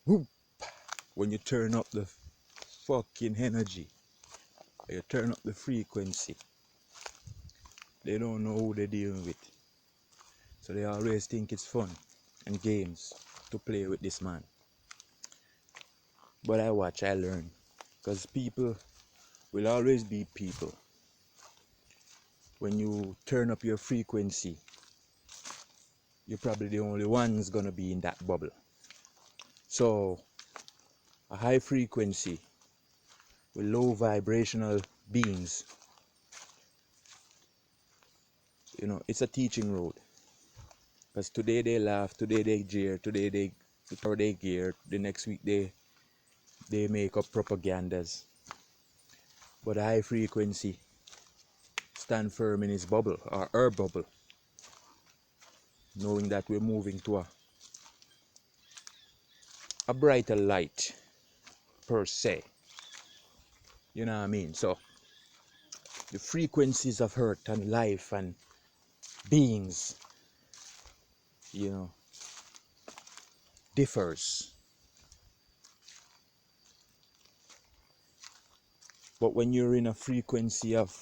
whoop, when you turn up the fucking energy, you turn up the frequency, they don't know who they're dealing with. So they always think it's fun and games to play with this man. But I watch, I learn. Because people will always be people. When you turn up your frequency, you're probably the only ones gonna be in that bubble. So a high frequency with low vibrational beings, it's a teaching road. Because today they laugh, today they jeer, today they gear, the next week they make up propagandas. But a high frequency stand firm in his bubble or her bubble, knowing that we're moving to a brighter light per se. You know what I mean? So the frequencies of earth and life and beings, differs. But when you're in a frequency of,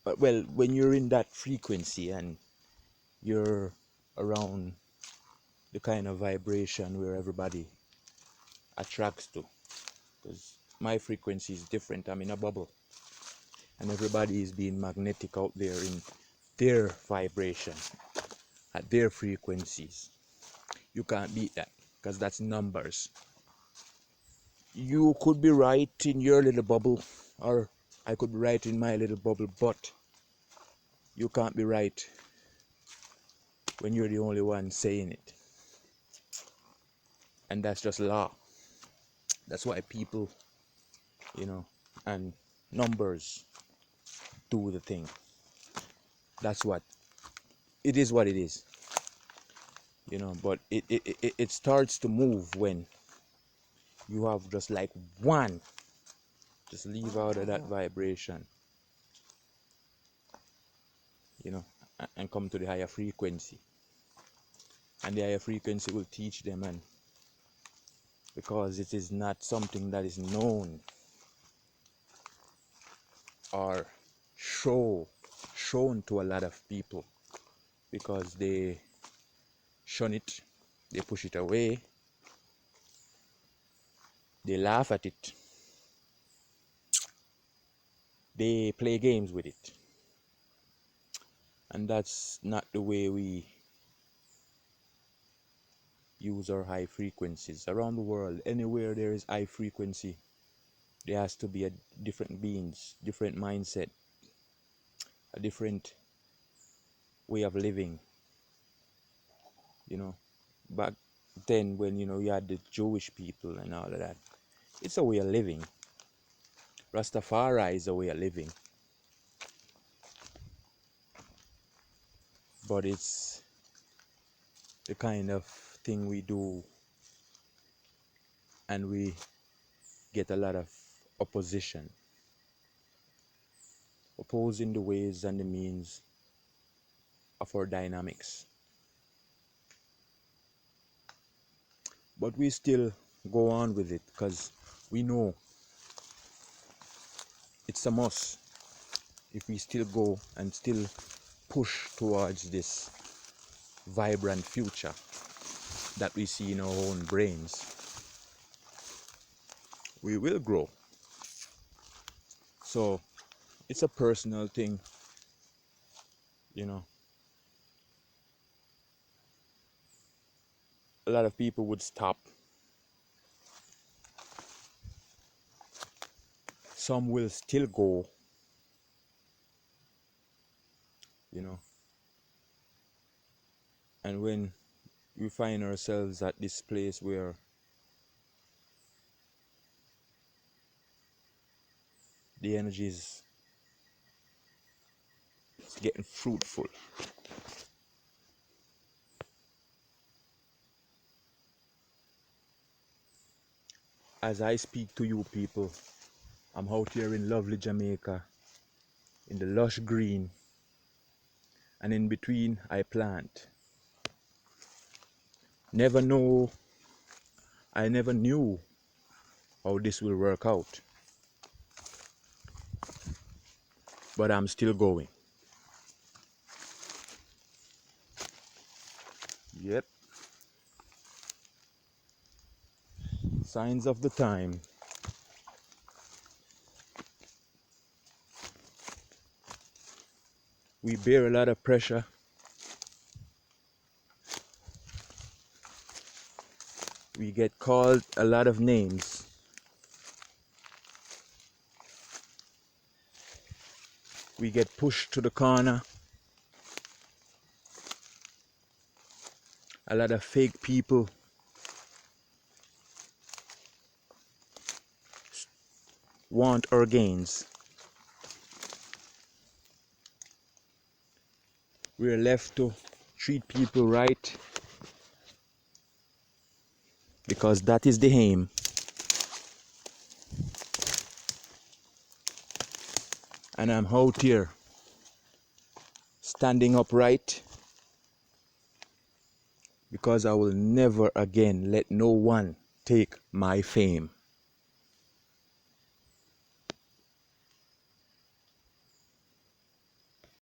when you're in that frequency and you're around the kind of vibration where everybody attracts to, because my frequency is different. I'm in a bubble, and everybody is being magnetic out there in their vibration at their frequencies. You can't beat that, because that's numbers. You could be right in your little bubble, or I could be right in my little bubble, but you can't be right when you're the only one saying it. And that's just law. That's why people, and numbers do the thing. That's what it is, what it is. But it starts to move when you have just like one, just leave out of that vibration, and come to the higher frequency. And the higher frequency will teach them, and because it is not something that is known or shown to a lot of people, because they shun it, they push it away, they laugh at it, they play games with it. And that's not the way we use our high frequencies. Around the world, anywhere there is high frequency, there has to be a different beings, different mindset, a different way of living. Back then when you had the Jewish people and all of that, it's a way of living. Rastafari is a way of living, but it's the kind of thing we do, and we get a lot of opposition, opposing the ways and the means of our dynamics. But we still go on with it, because we know it's a must. If we still go and still push towards this vibrant future that we see in our own brains, we will grow. So it's a personal thing, a lot of people would stop. Some will still go, and when we find ourselves at this place where the energy is getting fruitful, as I speak to you people, I'm out here in lovely Jamaica, in the lush green, and in between I plant Never know, I never knew how this will work out. But I'm still going. Yep. Signs of the time. We bear a lot of pressure. We get called a lot of names. We get pushed to the corner. A lot of fake people want our gains. We're left to treat people right because that is the aim. And I'm out here standing upright because I will never again let no one take my fame.